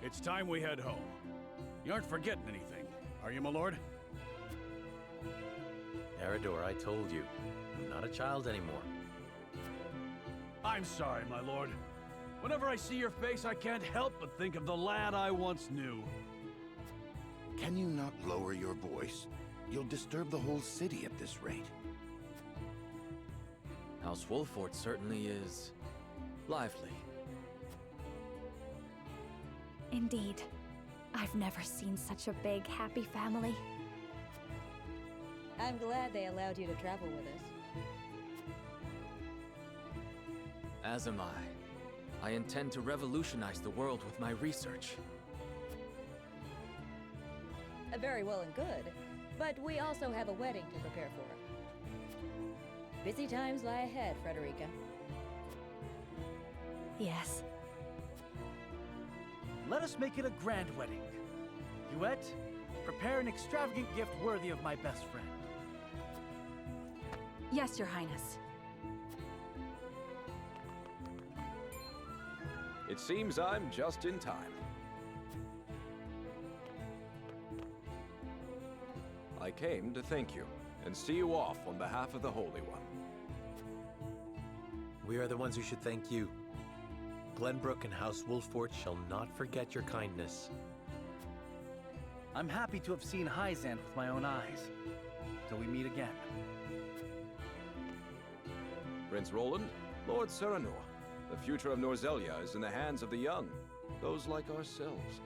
It's time we head home. You aren't forgetting anything, are you, my lord? Eredor, I told you. I'm not a child anymore. I'm sorry, my lord. Whenever I see your face, I can't help but think of the lad I once knew. Can you not lower your voice? You'll disturb the whole city at this rate. House Wolford certainly is lively. Indeed. I've never seen such a big, happy family. I'm glad they allowed you to travel with us. As am I. I intend to revolutionize the world with my research. Very well and good, but we also have a wedding to prepare for. Busy times lie ahead, Frederica. Yes. Let us make it a grand wedding. Huette, prepare an extravagant gift worthy of my best friend. Yes, Your Highness. It seems I'm just in time. I came to thank you and see you off on behalf of the Holy One. We are the ones who should thank you. Glenbrook and House Wolford shall not forget your kindness. I'm happy to have seen Hyzant with my own eyes. Till we meet again. Prince Roland, Lord Serenoa, the future of Norzelia is in the hands of the young, those like ourselves.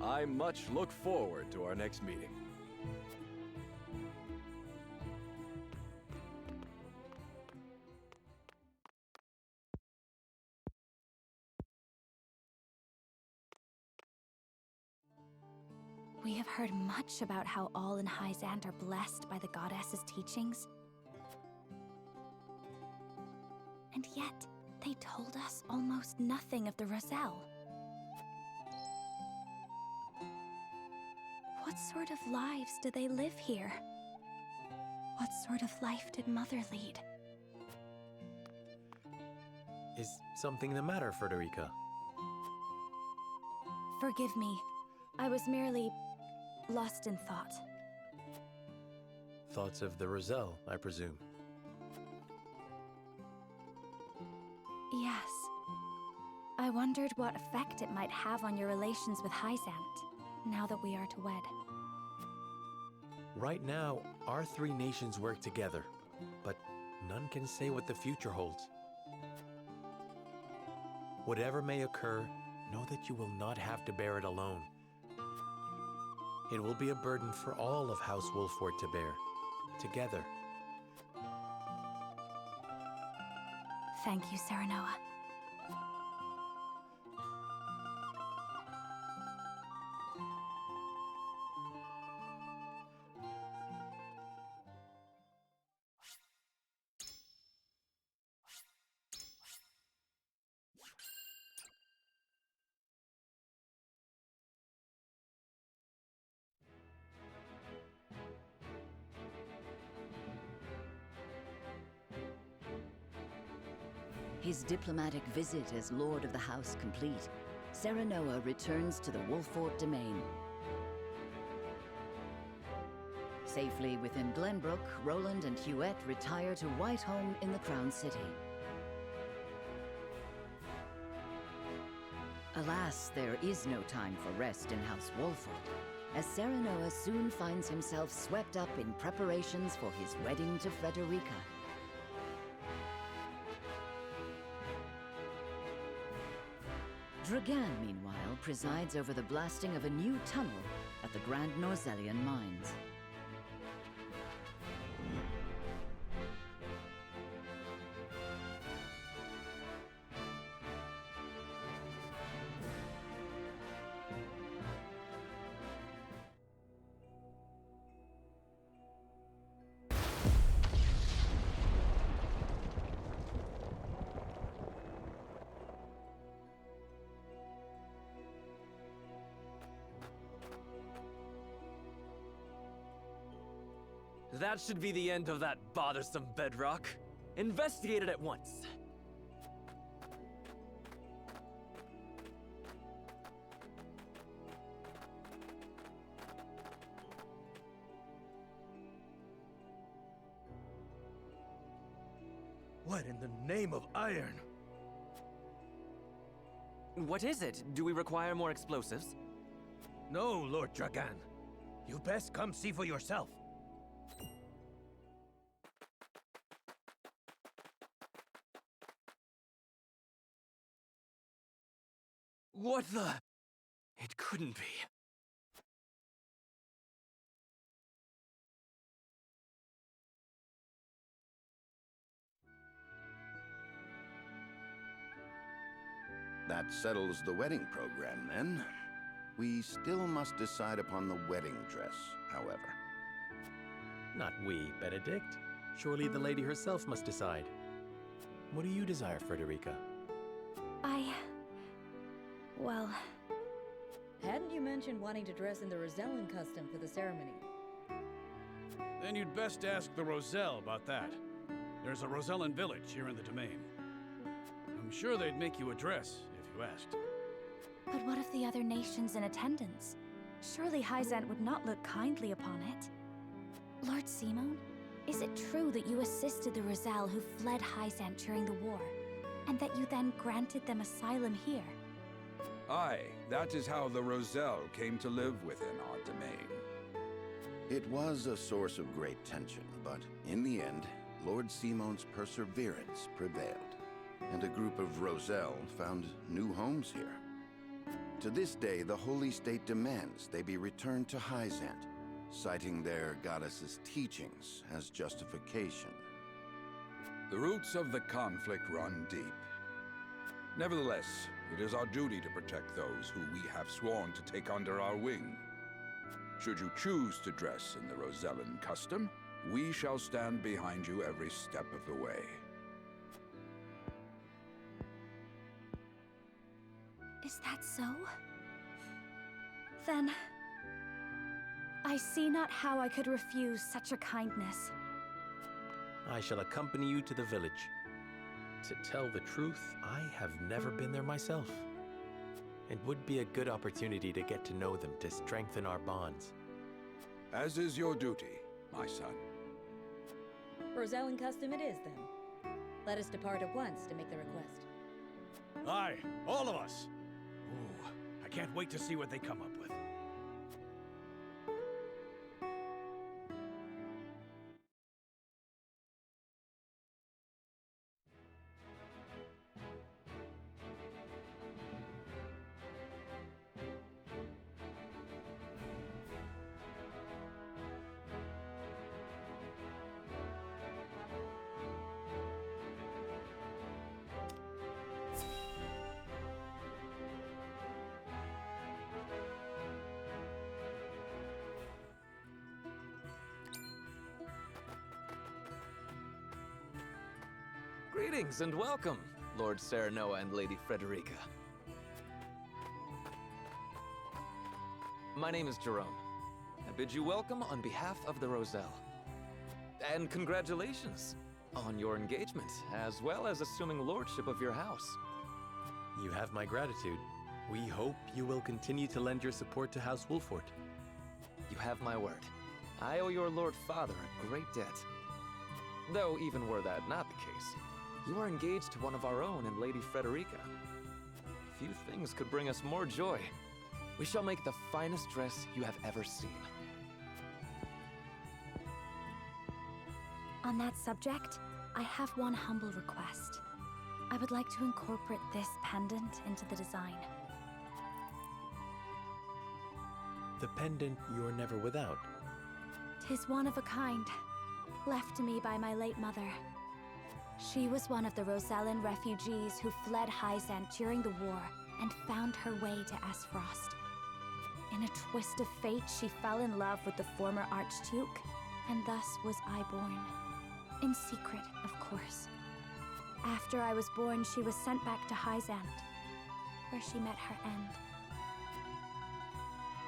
I much look forward to our next meeting. We have heard much about how all in Hyzant are blessed by the goddess's teachings. And yet, they told us almost nothing of the Roselle. What sort of lives do they live here? What sort of life did Mother lead? Is something the matter, Frederica? Forgive me. I was merely lost in thought. Thoughts of the Roselle, I presume. Yes. I wondered what effect it might have on your relations with Hyzant, now that we are to wed. Right now, our three nations work together, but none can say what the future holds. Whatever may occur, know that you will not have to bear it alone. It will be a burden for all of House Wolford to bear, together. Thank you, Serenoa. His diplomatic visit as Lord of the House complete, Serenoa returns to the Wolford domain. Safely within Glenbrook, Roland and Huette retire to Whiteholm in the Crown City. Alas, there is no time for rest in House Wolford, as Serenoa soon finds himself swept up in preparations for his wedding to Frederica. Dragan, meanwhile, presides over the blasting of a new tunnel at the Grand Norzelian Mines. That should be the end of that bothersome bedrock. Investigate it at once. What in the name of iron? What is it? Do we require more explosives? No, Lord Dragan. You best come see for yourself. What the? It couldn't be. That settles the wedding program, then. We still must decide upon the wedding dress, however. Not we, Benedict. Surely the lady herself must decide. What do you desire, Frederica? Well, Hadn't you mentioned wanting to dress in the Rosellan custom for the ceremony? Then you'd best ask the Roselle about that. There's a Rosellan village here in the domain. I'm sure they'd make you a dress if you asked. but what of the other nations in attendance? Surely Hyzant would not look kindly upon it. Lord Simon, is it true that you assisted the Roselle who fled Hyzant during the war, and that you then granted them asylum here? Aye, that is how the Roselle came to live within our domain. It was a source of great tension, but in the end, Lord Simon's perseverance prevailed, and a group of Roselle found new homes here. To this day, the Holy State demands they be returned to Hyzant, citing their goddess's teachings as justification. The roots of the conflict run deep. Nevertheless, it is our duty to protect those who we have sworn to take under our wing. Should you choose to dress in the Rosellan custom, we shall stand behind you every step of the way. Is that so? Then, I see not how I could refuse such a kindness. I shall accompany you to the village. To tell the truth, I have never been there myself. It would be a good opportunity to get to know them, to strengthen our bonds. As is your duty, my son. Rosellan custom it is, then. Let us depart at once to make the request. Aye, all of us. Ooh, I can't wait to see what they come up with. Greetings and welcome, Lord Serenoa and Lady Frederica. My name is Jerome. I bid you welcome on behalf of the Roselle. And congratulations on your engagement, as well as assuming lordship of your house. You have my gratitude. We hope you will continue to lend your support to House Wolfort. You have my word. I owe your Lord Father a great debt. Though even were that not the case, you are engaged to one of our own in Lady Frederica. Few things could bring us more joy. We shall make the finest dress you have ever seen. On that subject, I have one humble request. I would like to incorporate this pendant into the design. The pendant you're never without. 'Tis one of a kind, left to me by my late mother. She was one of the Rosellan refugees who fled Hyzant during the war and found her way to Aesfrost. In a twist of fate, she fell in love with the former Archduke, and thus was I born. In secret, of course. After I was born, she was sent back to Hyzant, where she met her end.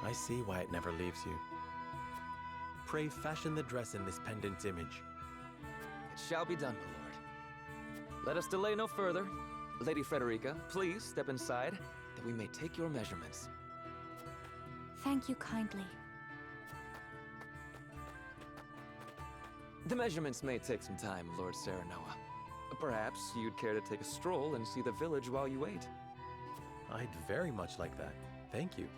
I see why it never leaves you. Pray fashion the dress in this pendant's image. It shall be done, my lord. Let us delay no further. Lady Frederica, please step inside, that we may take your measurements. Thank you kindly. The measurements may take some time, Lord Serenoa. perhaps you'd care to take a stroll and see the village while you wait. I'd very much like that. Thank you.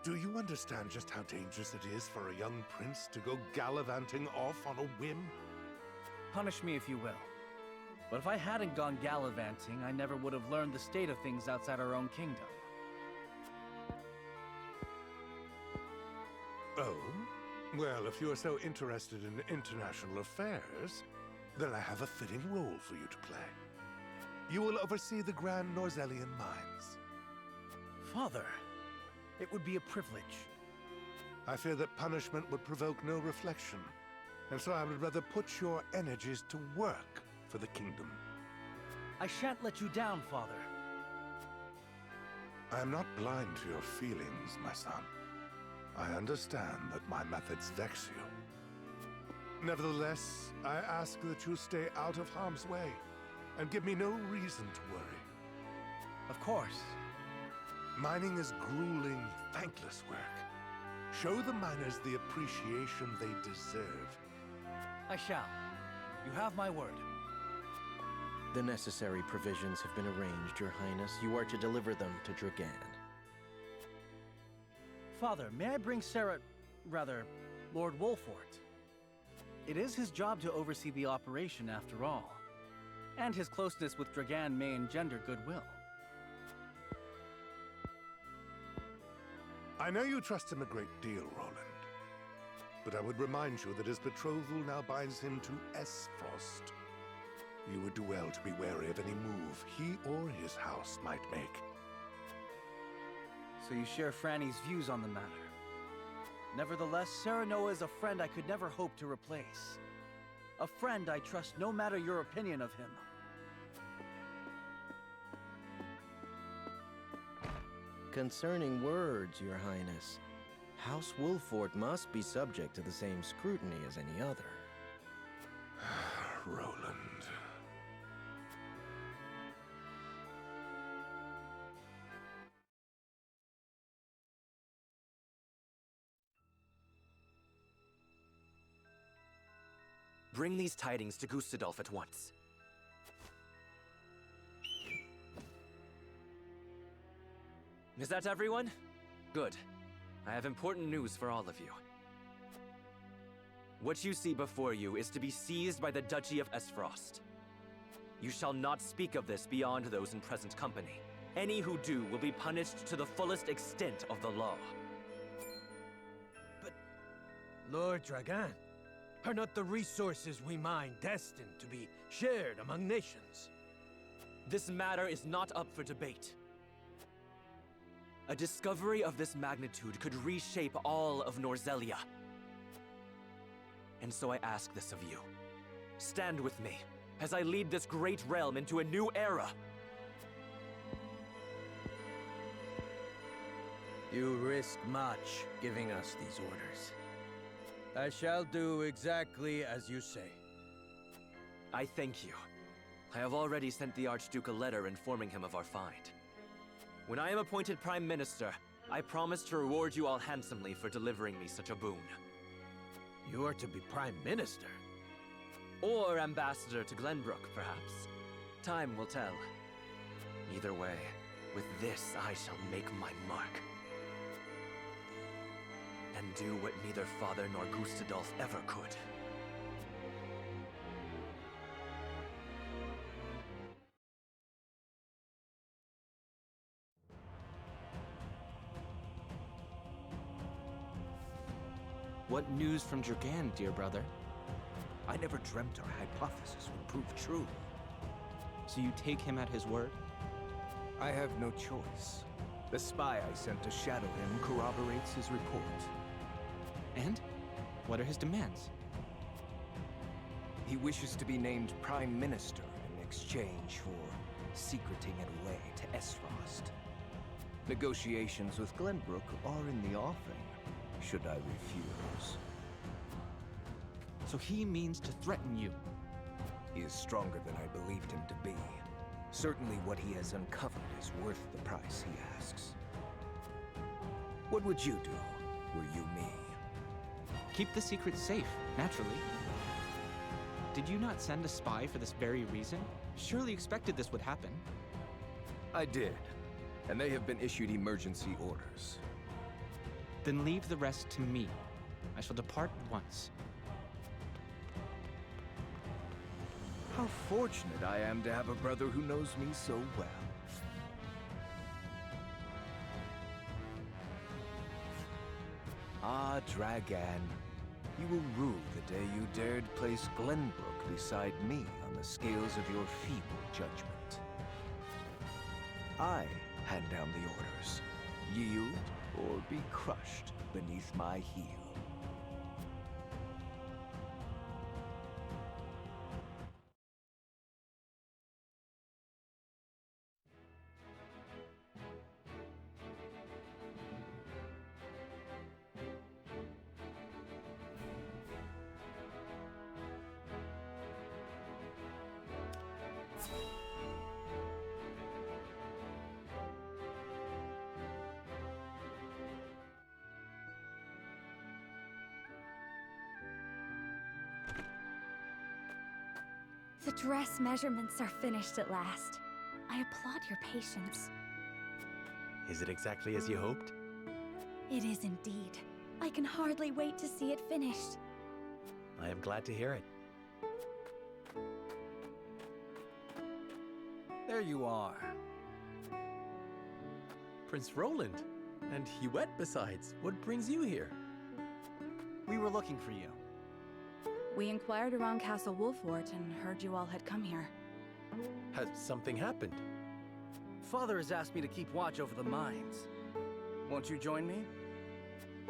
Do you understand just how dangerous it is for a young prince to go gallivanting off on a whim? Punish me if you will. But if I hadn't gone gallivanting, I never would have learned the state of things outside our own kingdom. Oh? Well, if you are so interested in international affairs, then I have a fitting role for you to play. You will oversee the Grand Norzellian mines. Father, it would be a privilege. I fear that punishment would provoke no reflection, and so I would rather put your energies to work for the kingdom. I shan't let you down, Father. I am not blind to your feelings, my son. I understand that my methods vex you. Nevertheless, I ask that you stay out of harm's way, and give me no reason to worry. Of course. Mining is grueling, thankless work. Show the miners the appreciation they deserve. I shall. You have my word. The necessary provisions have been arranged, Your Highness. You are to deliver them to Dragan. Father, may I bring Lord Wolfort? It is his job to oversee the operation after all. And his closeness with Dragan may engender goodwill. I know you trust him a great deal, Roland. But I would remind you that his betrothal now binds him to Esfrost. You would do well to be wary of any move he or his house might make. So you share Franny's views on the matter. Nevertheless, Serenoa is a friend I could never hope to replace. A friend I trust no matter your opinion of him. Concerning words, Your Highness, House Wolfort must be subject to the same scrutiny as any other. Roland. Bring these tidings to Gustadolf at once. Is that everyone? Good. I have important news for all of you. What you see before you is to be seized by the Duchy of Esfrost. You shall not speak of this beyond those in present company. Any who do will be punished to the fullest extent of the law. But, Lord Dragan, are not the resources we mine destined to be shared among nations? This matter is not up for debate. A discovery of this magnitude could reshape all of Norzelia. And so I ask this of you. Stand with me as I lead this great realm into a new era. You risk much giving us these orders. I shall do exactly as you say. I thank you. I have already sent the Archduke a letter informing him of our find. When I am appointed Prime Minister, I promise to reward you all handsomely for delivering me such a boon. You are to be Prime Minister? Or Ambassador to Glenbrook, perhaps. Time will tell. Either way, with this I shall make my mark. And do what neither Father nor Gustadolf ever could. What news from Dragan, dear brother? I never dreamt our hypothesis would prove true. So you take him at his word? I have no choice. The spy I sent to shadow him corroborates his report. And? What are his demands? He wishes to be named Prime Minister in exchange for secreting it away to Esfrost. Negotiations with Glenbrook are in the offing, should I refuse. So he means to threaten you? He is stronger than I believed him to be. Certainly what he has uncovered is worth the price he asks. What would you do, were you me? Keep the secret safe, naturally. Did you not send a spy for this very reason? Surely expected this would happen. I did, and they have been issued emergency orders. Then leave the rest to me. I shall depart at once. How fortunate I am to have a brother who knows me so well. Ah, Dragan, you will rue the day you dared place Glenbrook beside me on the scales of your feeble judgment. I hand down the orders. Yield or be crushed beneath my heel. The dress measurements are finished at last. I applaud your patience. Is it exactly as you hoped? It is indeed. I can hardly wait to see it finished. I am glad to hear it. There you are. Prince Roland. And Huette besides. What brings you here? We were looking for you. We inquired around Castle Wolfort and heard you all had come here. Has something happened? Father has asked me to keep watch over the mines. Won't you join me?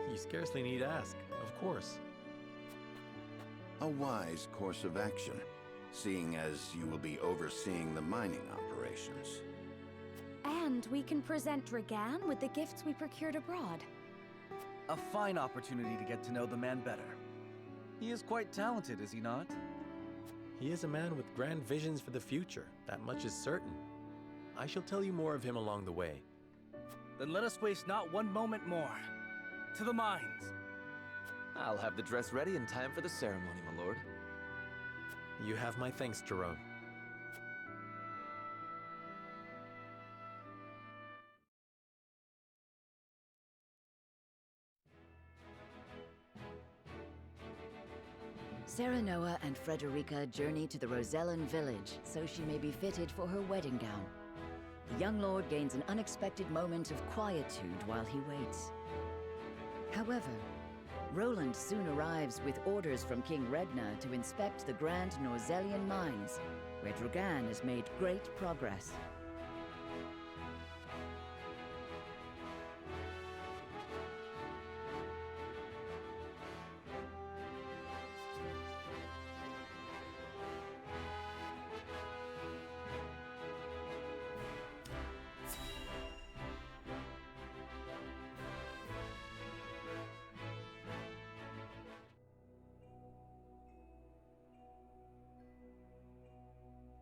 You scarcely need ask, of course. A wise course of action, seeing as you will be overseeing the mining operations. And we can present Dragan with the gifts we procured abroad. A fine opportunity to get to know the man better. He is quite talented, is he not? He is a man with grand visions for the future, that much is certain. I shall tell you more of him along the way. Then let us waste not one moment more. To the mines! I'll have the dress ready in time for the ceremony, my lord. You have my thanks, Jerome. Serenoa and Frederica journey to the Rosellan village so she may be fitted for her wedding gown. The young lord gains an unexpected moment of quietude while he waits. However, Roland soon arrives with orders from King Regna to inspect the Grand Norzellian mines, where Dragan has made great progress.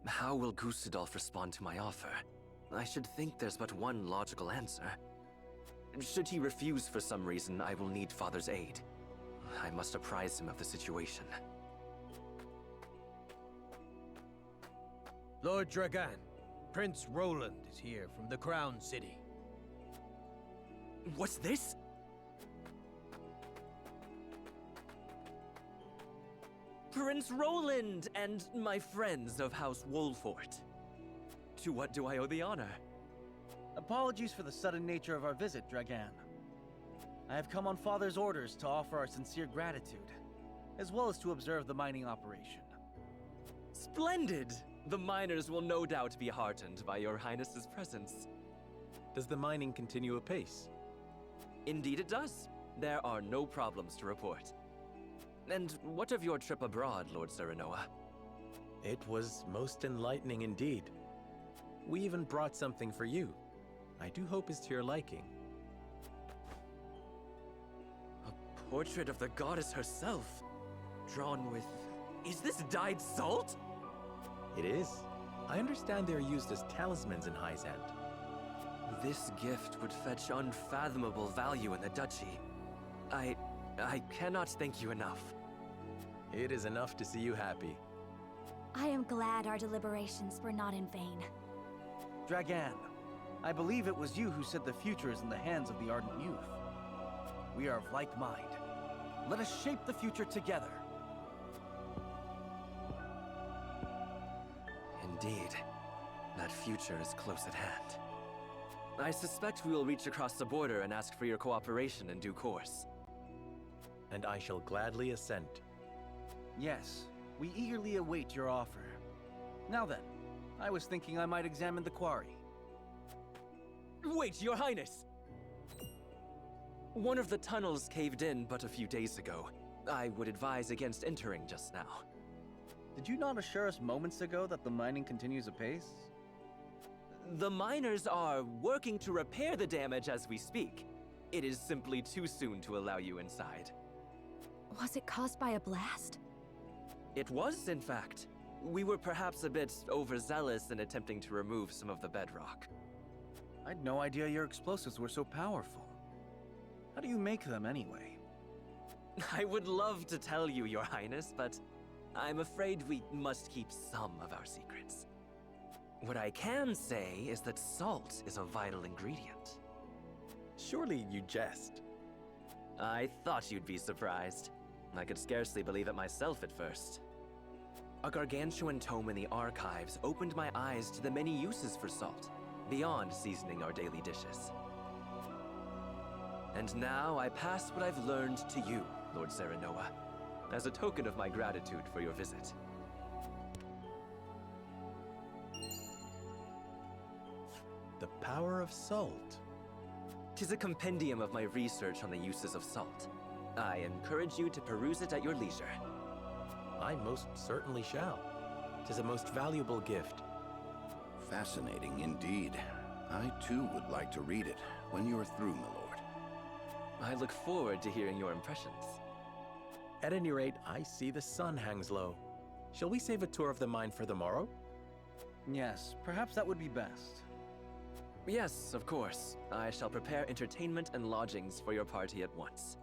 How will Gustadolf respond to my offer? I should think there's but one logical answer. Should he refuse for some reason, I will need Father's aid. I must apprise him of the situation. Lord Dragan, Prince Roland is here from the Crown City. What's this? Prince Roland and my friends of House Wolfort. To what do I owe the honor? Apologies for the sudden nature of our visit, Dragan. I have come on Father's orders to offer our sincere gratitude, as well as to observe the mining operation. Splendid! The miners will no doubt be heartened by your Highness's presence. Does the mining continue apace? Indeed it does. There are no problems to report. And what of your trip abroad, Lord Serenoa? It was most enlightening indeed. We even brought something for you. I do hope it's to your liking. A portrait of the goddess herself, drawn with... Is this dyed salt? It is. I understand they are used as talismans in Hyzant. This gift would fetch unfathomable value in the duchy. I cannot thank you enough. It is enough to see you happy. I am glad our deliberations were not in vain. Dragan, I believe it was you who said the future is in the hands of the Ardent Youth. We are of like mind. Let us shape the future together. Indeed. That future is close at hand. I suspect we will reach across the border and ask for your cooperation in due course. And I shall gladly assent. Yes, we eagerly await your offer. Now then, I was thinking I might examine the quarry. Wait, Your Highness! One of the tunnels caved in but a few days ago. I would advise against entering just now. Did you not assure us moments ago that the mining continues apace? The miners are working to repair the damage as we speak. It is simply too soon to allow you inside. Was it caused by a blast? It was, in fact. We were perhaps a bit overzealous in attempting to remove some of the bedrock. I'd no idea your explosives were so powerful. How do you make them anyway? I would love to tell you, Your Highness, but I'm afraid we must keep some of our secrets. What I can say is that salt is a vital ingredient. Surely you jest. I thought you'd be surprised. I could scarcely believe it myself at first. A gargantuan tome in the archives opened my eyes to the many uses for salt, beyond seasoning our daily dishes. And now I pass what I've learned to you, Lord Serenoa, as a token of my gratitude for your visit. The power of salt. 'Tis a compendium of my research on the uses of salt. I encourage you to peruse it at your leisure. I most certainly shall. 'Tis a most valuable gift. Fascinating indeed. I too would like to read it when you are through, my lord. I look forward to hearing your impressions. At any rate, I see the sun hangs low. Shall we save a tour of the mine for the morrow? Yes, perhaps that would be best. Yes, of course. I shall prepare entertainment and lodgings for your party at once.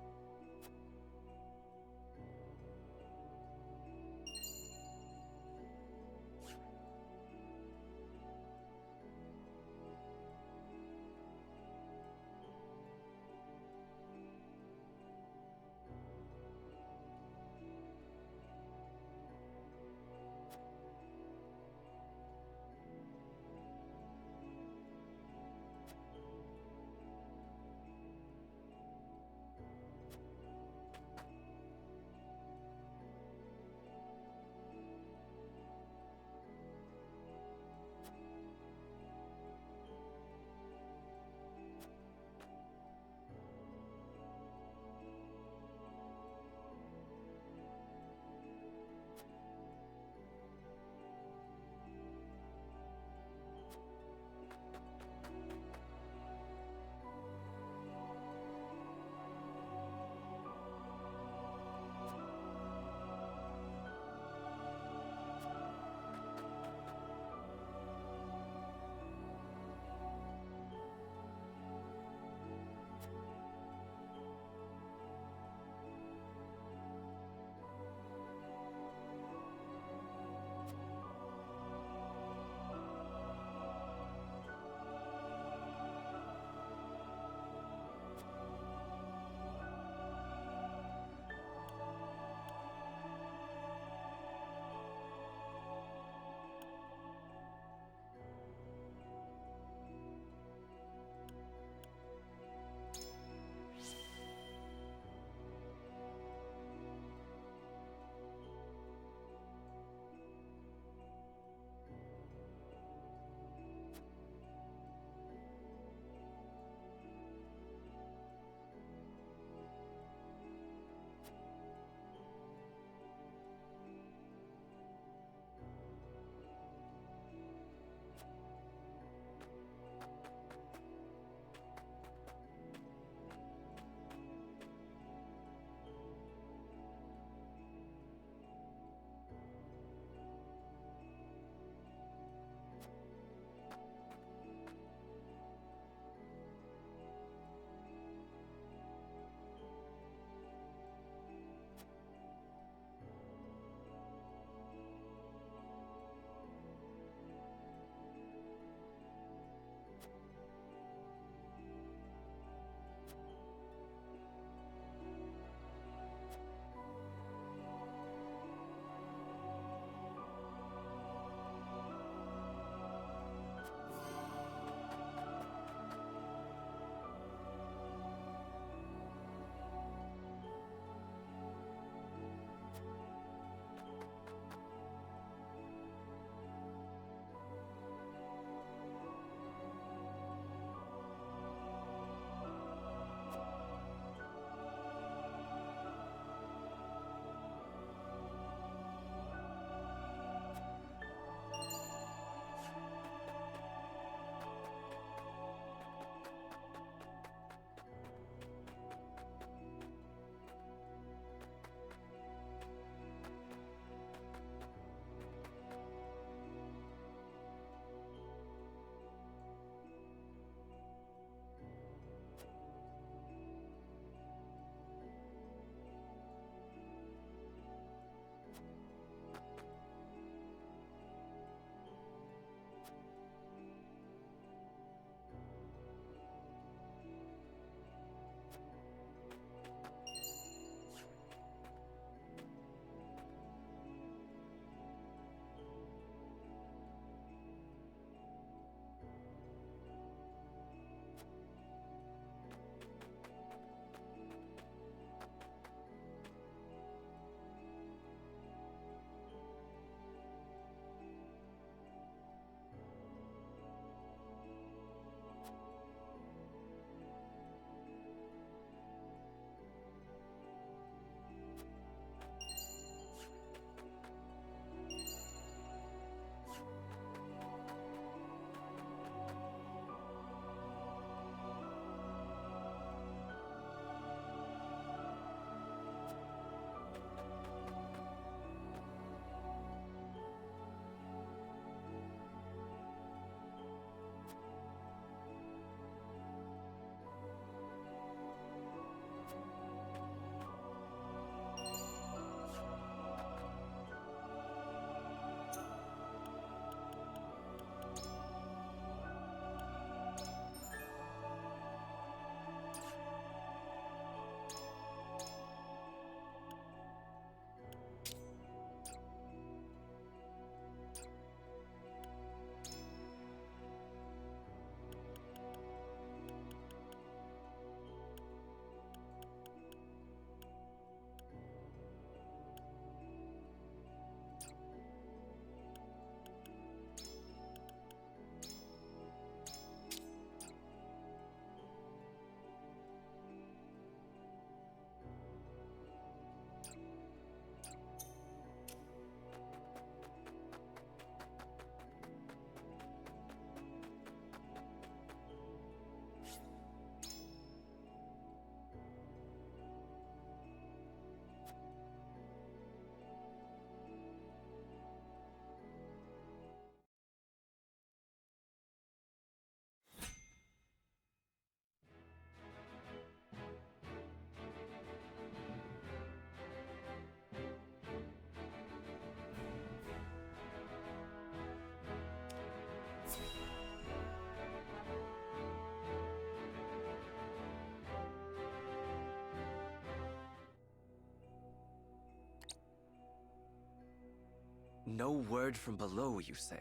No word from below, you say?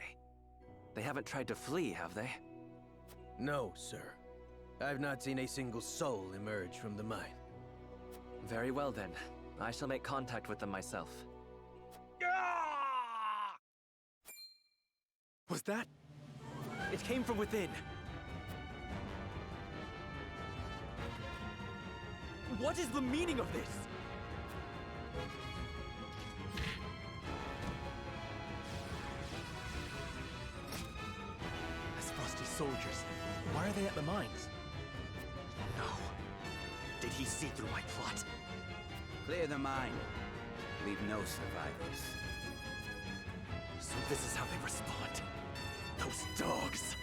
They haven't tried to flee, have they? No, sir. I've not seen a single soul emerge from the mine. Very well then. I shall make contact with them myself. Was that? It came from within. What is the meaning of this? Frosty soldiers. Why are they at the mines? No. Did he see through my plot? Clear the mine. Leave no survivors. So this is how they respond. Those dogs!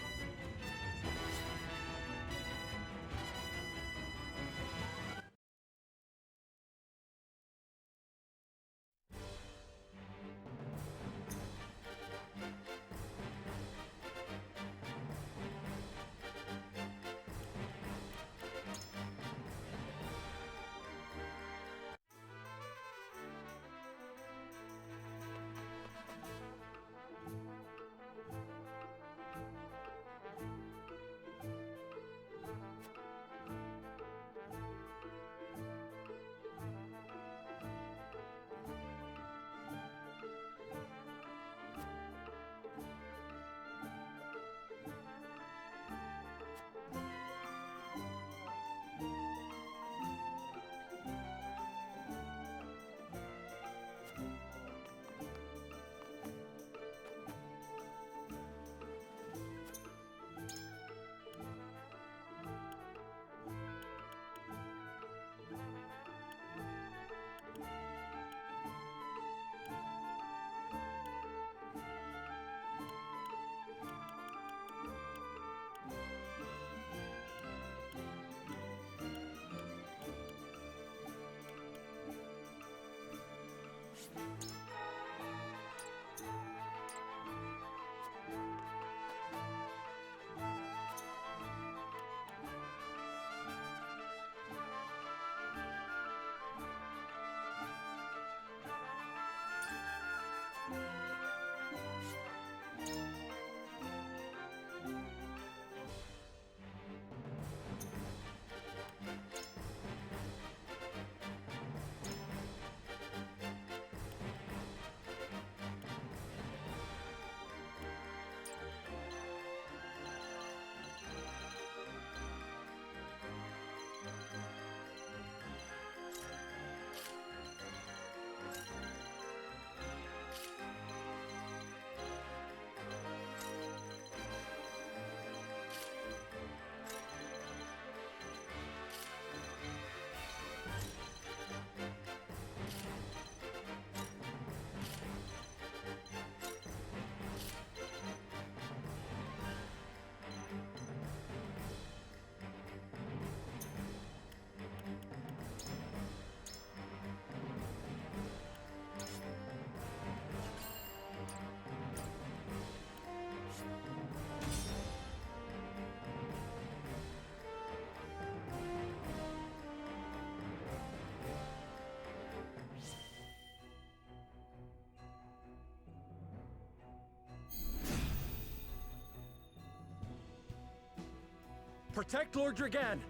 Protect Lord Dragan!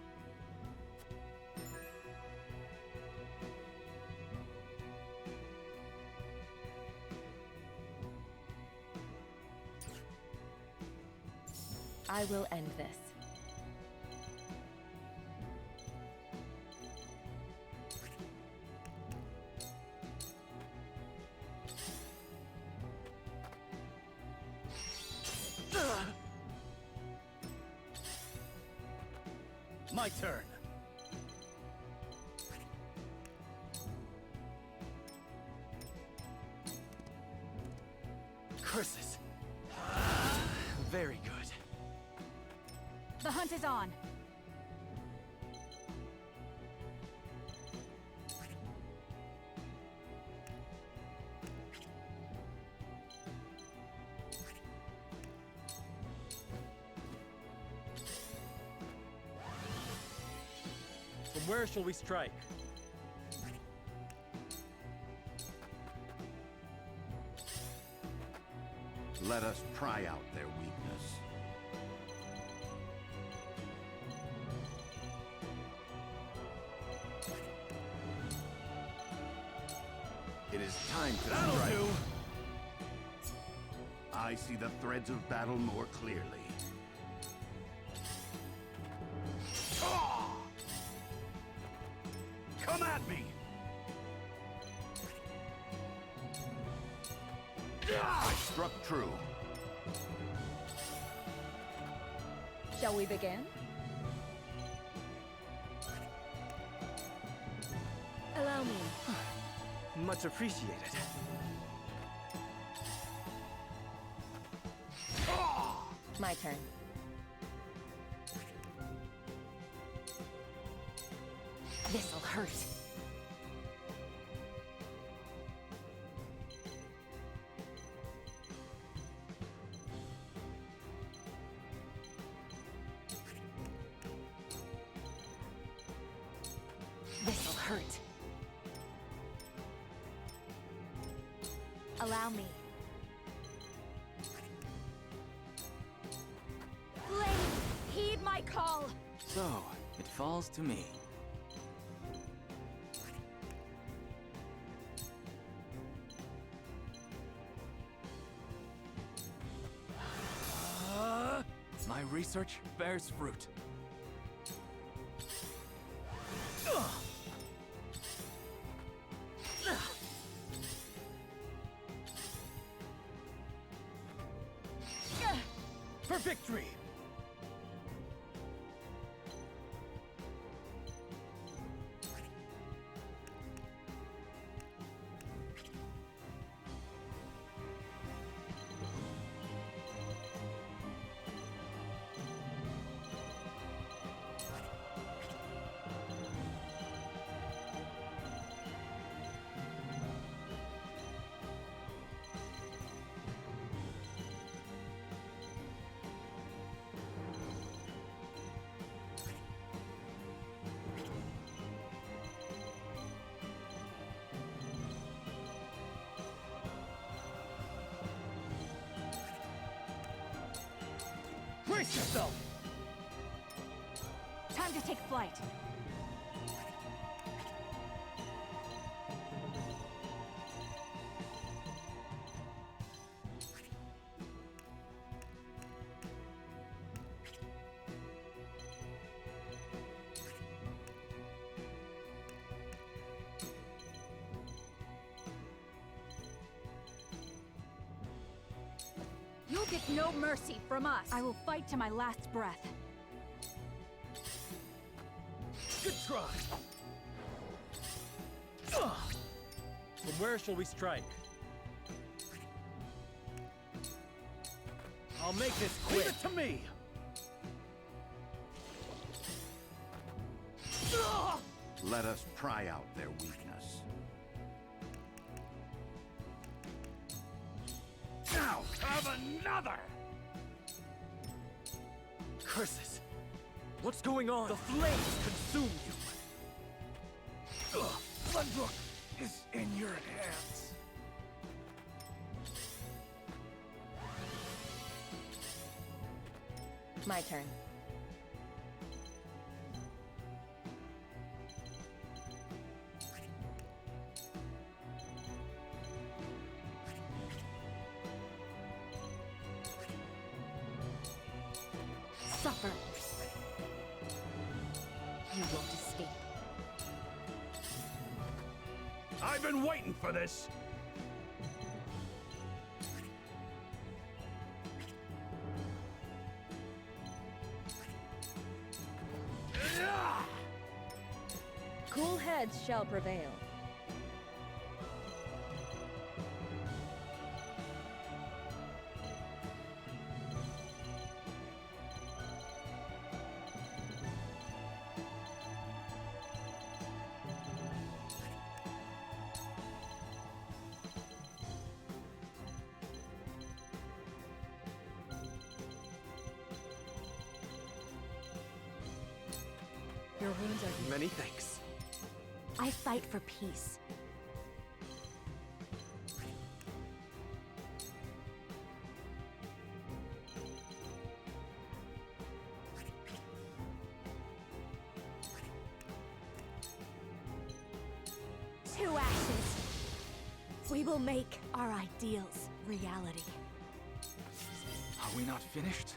I will end this. My turn. Curses. Very good. The hunt is on. From where shall we strike? Let us pry out their weakness. It is time to strike. I see the threads of battle more clearly. Come at me! I struck true. Shall we begin? Allow me. Much appreciated. My turn. This'll hurt. This'll hurt. Allow me. Blade, heed my call. So, it falls to me. My research bears fruit. For victory! Brace yourself! Time to take flight. You'll get no mercy from us. I will fight to my last breath. Good try! From where shall we strike? I'll make this quick. Leave it to me! Let us pry out their weakness. Now, have another! Curses! What's going on? The flames consume you! Glenbrook is in your hands. My turn. Suffer. You won't escape. I've been waiting for this! Cool heads shall prevail. Your wounds are... Many thanks. I fight for peace. We will make our ideals reality. Are we not finished?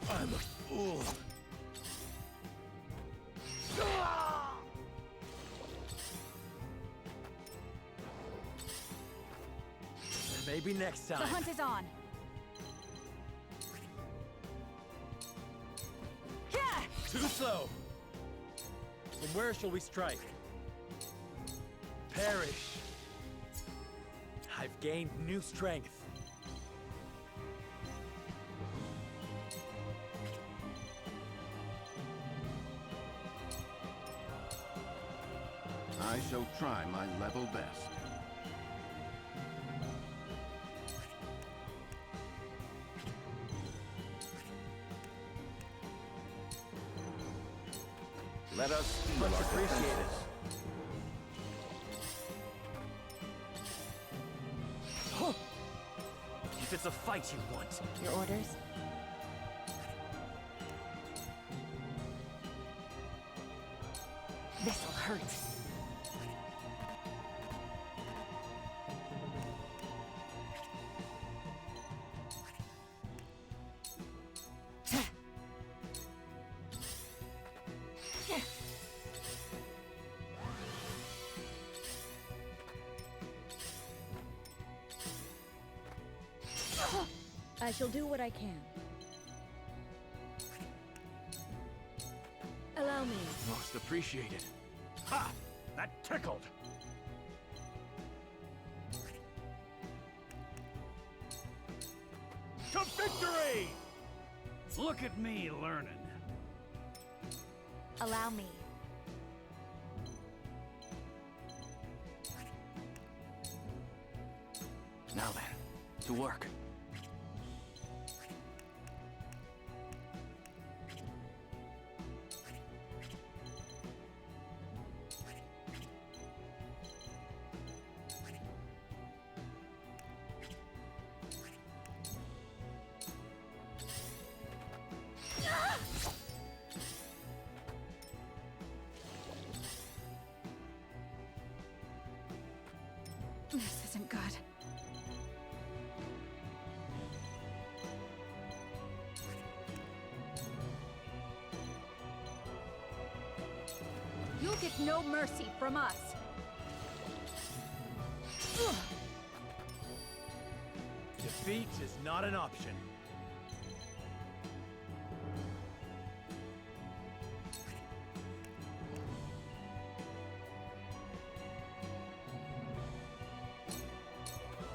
I'm a fool. Maybe next time. The hunt is on. Too slow. From where shall we strike? Perish. I've gained new strength. I shall try my level best. Let us steal our defenses. If it's a fight you want. Your orders? This'll hurt. I shall do what I can. Allow me. Most appreciated. Ha! That tickled! To victory! Look at me learning. Allow me. Now then, to work. This isn't good. You'll get no mercy from us. Defeat is not an option.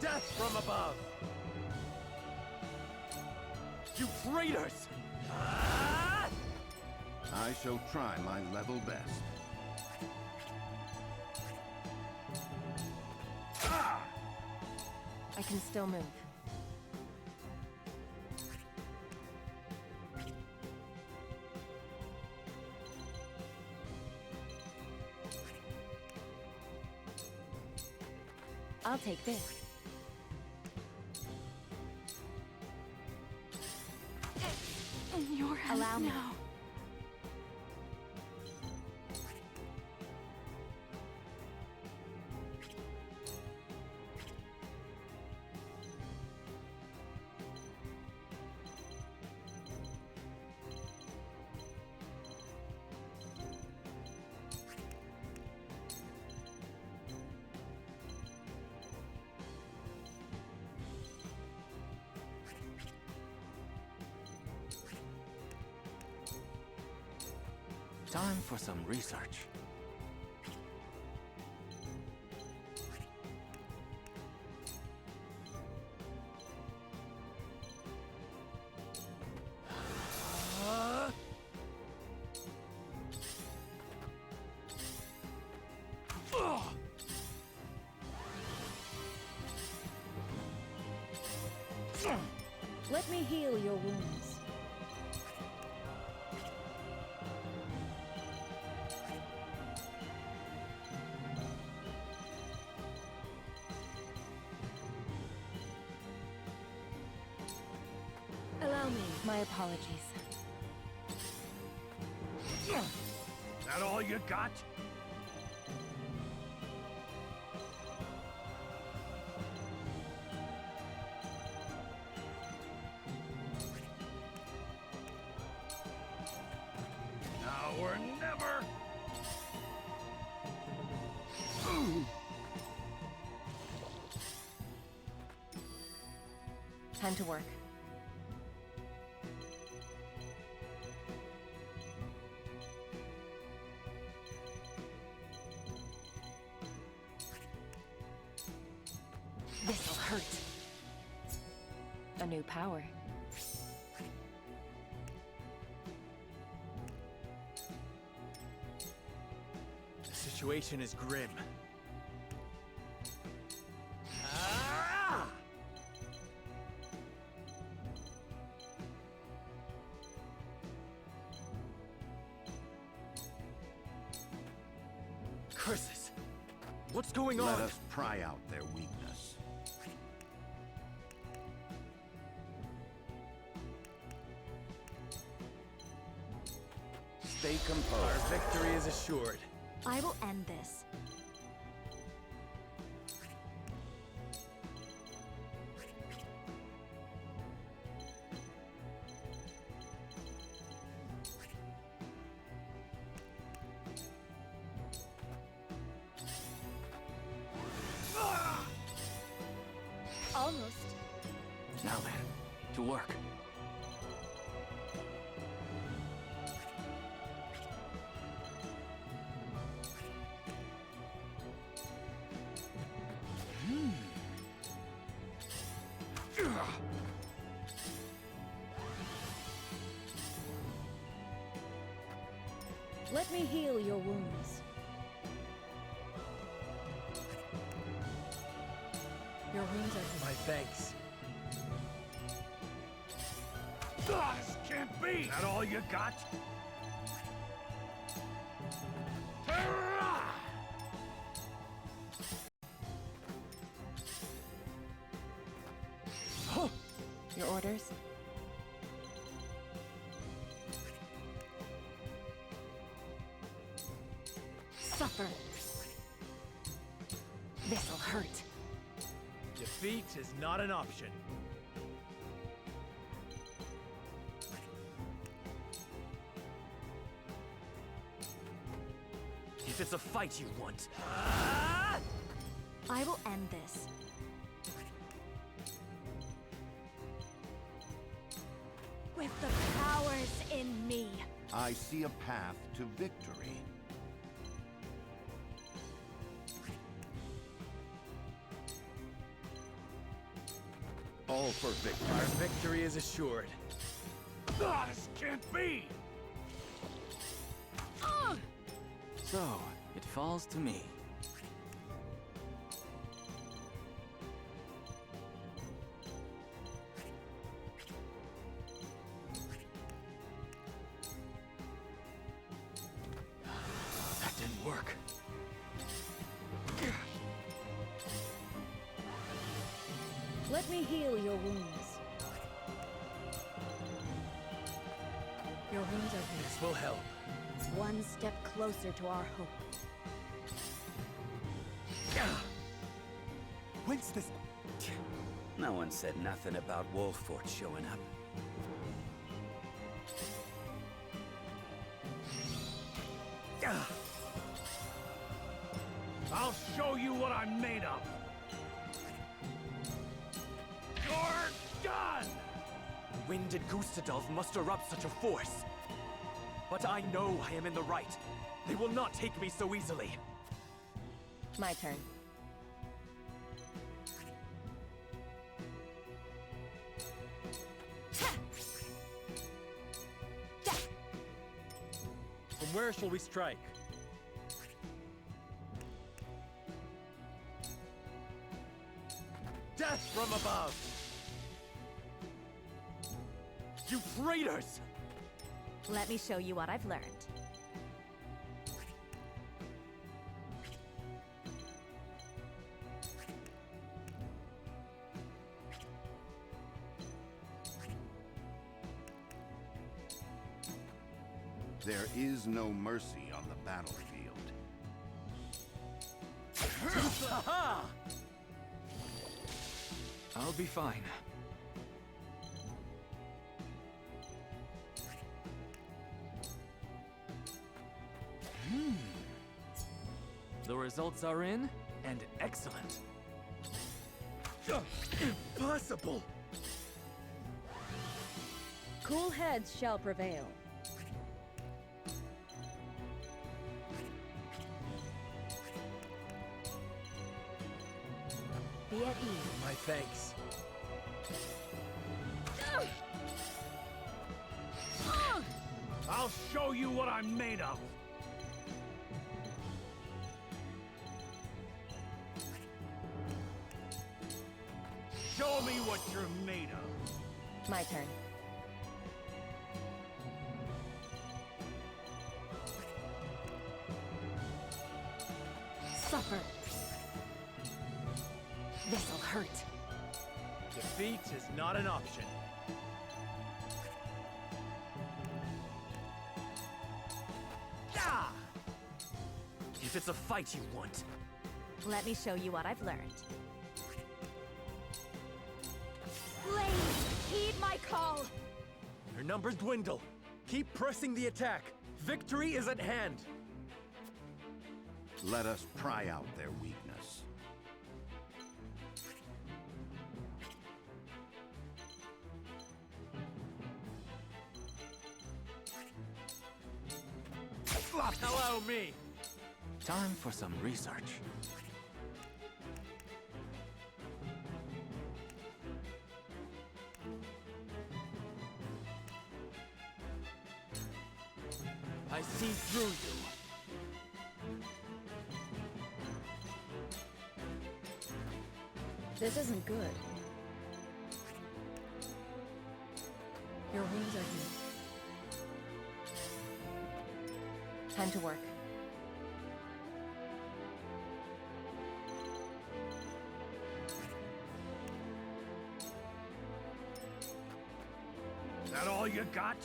Death from above! You traitors! I shall try my level best. I can still move. I'll take this. In your hands Allow me. now. Time for some research. Let me heal your wounds. Allow me. My apologies. That all you got? Now or never! Time to work. This'll hurt. A new power. The situation is grim. Curses! What's going on? Let us pry out their weakness. Stay composed. Our victory is assured. I will end this. Almost. Now then, to work. Let me heal your wounds. Your wounds are My thanks. This can't be! That all you got? Your orders? Suffer. This'll hurt. Defeat is not an option. If it's a fight you want. I will end this. With the powers in me. I see a path to victory. All for victory. Our victory is assured. This can't be! So, it falls to me. That didn't work. Let me heal your wounds. Your wounds are healed. This will help. One step closer to our hope. Whence this? No one said nothing about Wolfort showing up. I'll show you what I'm made of! You're done! When did Gustadolf muster up such a force? But I know I am in the right. They will not take me so easily. My turn. From where shall we strike? Death from above! You traitors! Let me show you what I've learned. There is no mercy on the battlefield. I'll be fine. The results are in, and excellent. Impossible! Cool heads shall prevail. Be at ease. My thanks. I'll show you what I'm made of! Show me what you're made of! My turn. Suffer. This'll hurt. Defeat is not an option. If it's a fight you want. Let me show you what I've learned. Blaze, heed my call! Your numbers dwindle. Keep pressing the attack. Victory is at hand. Let us pry out their weakness. Allow me. Time for some research. I see through you. This isn't good. Your wounds are healed. Time to work. That all you got?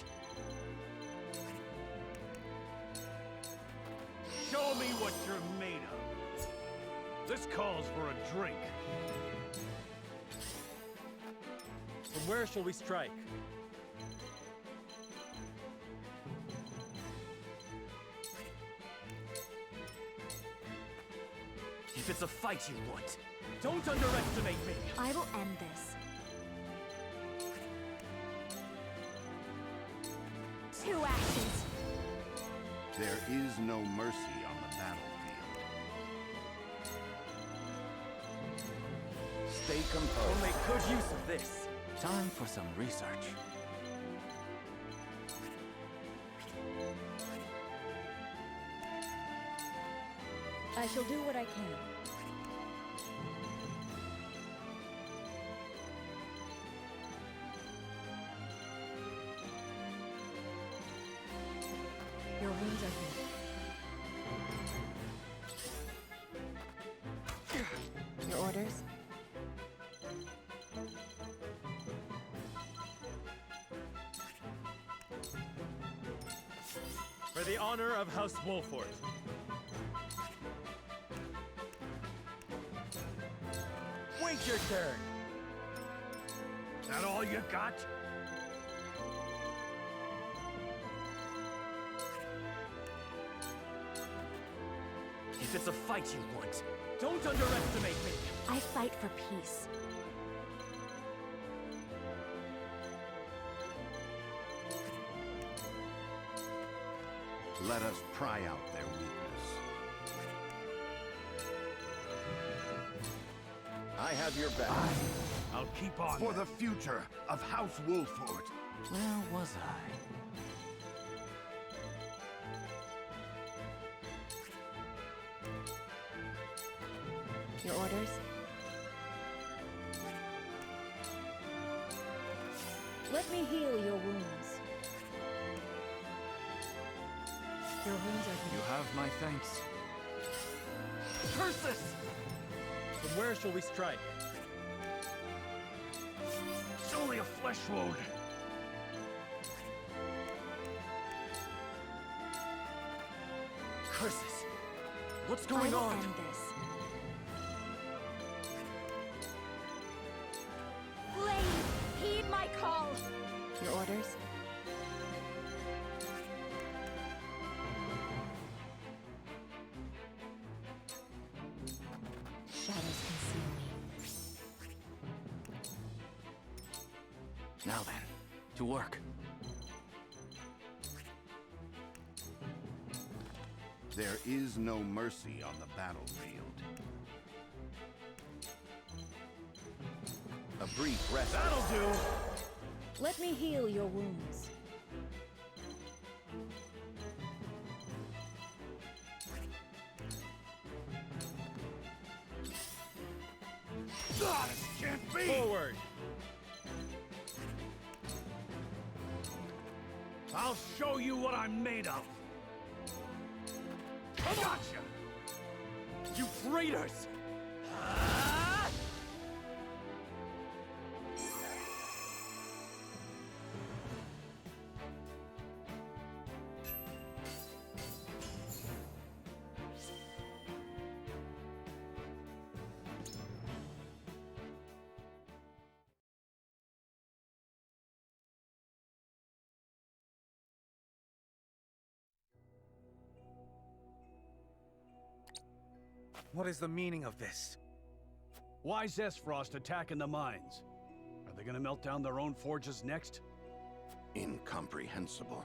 Show me what you're made of. This calls for a drink. From where shall we strike? If it's a fight you want, don't underestimate me! I will end this. Two actions. There is no mercy on the battlefield. Stay composed. We'll make good use of this. Time for some research. I shall do what I can. Your wounds are healed. Your orders? For the honor of House Wolfort. Wait your turn! That all you got? If it's a fight you want, don't underestimate me! I fight for peace. Let us pry out their weakness. I have your back. I'll keep on. For the future of House Wolfort. Where was I? Your orders? Let me heal your wounds. Your wounds are You healed. have my thanks. Persis! From where shall we strike? It's only a flesh wound. Curses! What's I going will on? end this. Blade, heed my call. Your orders? Shadows conceal me. Now then, to work. There is no mercy on the battlefield. A brief rest. That'll do! Let me heal your wounds. Ah, this can't be! Forward! I'll show you what I'm made of! Gotcha! You traitors! What is the meaning of this? Why's Esfrost attacking the mines? Are they gonna melt down their own forges next? Incomprehensible.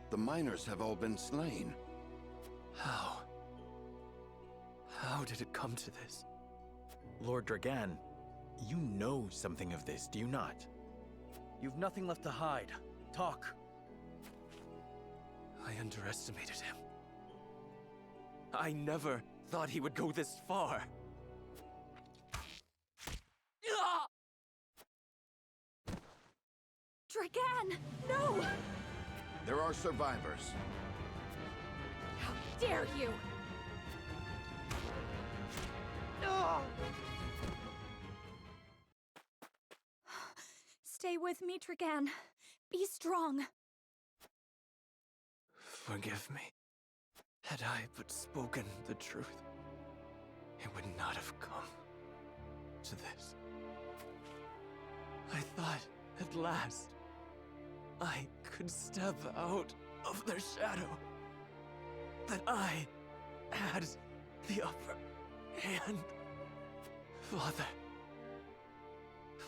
The miners have all been slain. How? How did it come to this? Lord Dragan, you know something of this, do you not? You've nothing left to hide. Talk. I underestimated him. I never thought he would go this far. Dragan, no! There are survivors. How dare you! Stay with me, Dragan. Be strong. Forgive me. Had I but spoken the truth, it would not have come to this. I thought, at last, I could step out of their shadow. That I had the upper hand. Father.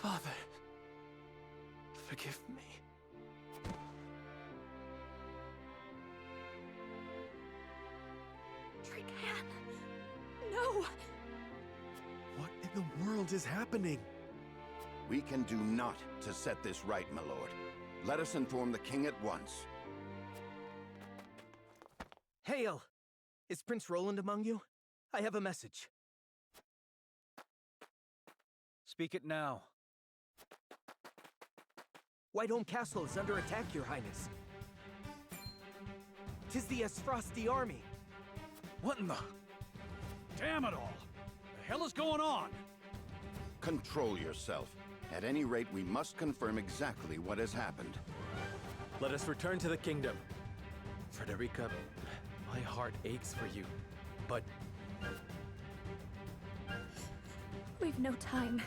Father. Forgive me. Dragan, no! What in the world is happening? We can do naught to set this right, my lord. Let us inform the king at once. Hail! Is Prince Roland among you? I have a message. Speak it now. Whiteholm Castle is under attack, Your Highness. 'Tis the Esfrosti army. What in the... Damn it all! The hell is going on? Control yourself. At any rate, we must confirm exactly what has happened. Let us return to the kingdom. Frederica, my heart aches for you, but... We've no time.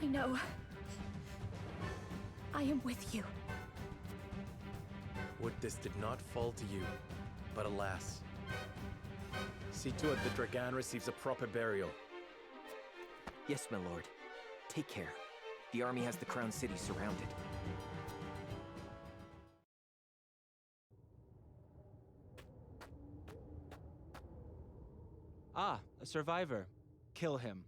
I know. I am with you. Would this did not fall to you, but alas. See to it that Dragan receives a proper burial. Yes, my lord. Take care. The army has the Crown City surrounded. Ah, a survivor. Kill him.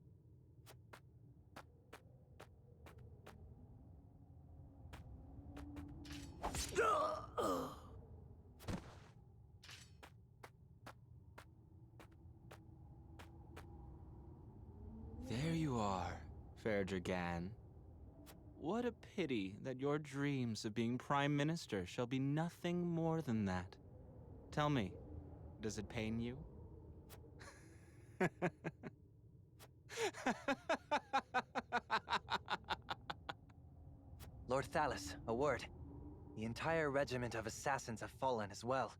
There you are, fair Dragan. What a pity that your dreams of being Prime Minister shall be nothing more than that. Tell me, does it pain you? Lord Thalas, a word. The entire regiment of assassins have fallen as well.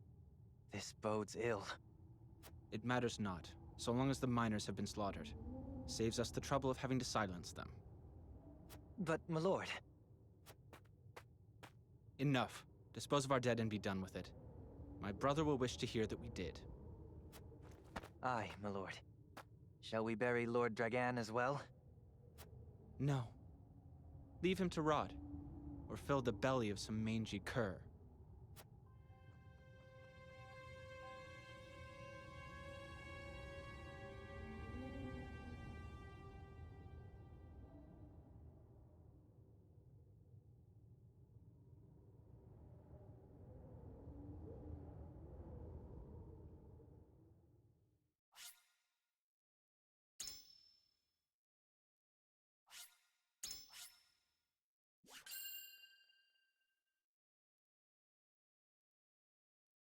This bodes ill. It matters not, so long as the miners have been slaughtered. Saves us the trouble of having to silence them. But, my lord... Enough. Dispose of our dead and be done with it. My brother will wish to hear that we did. Aye, my lord. Shall we bury Lord Dragan as well? No. Leave him to rot, or fill the belly of some mangy cur.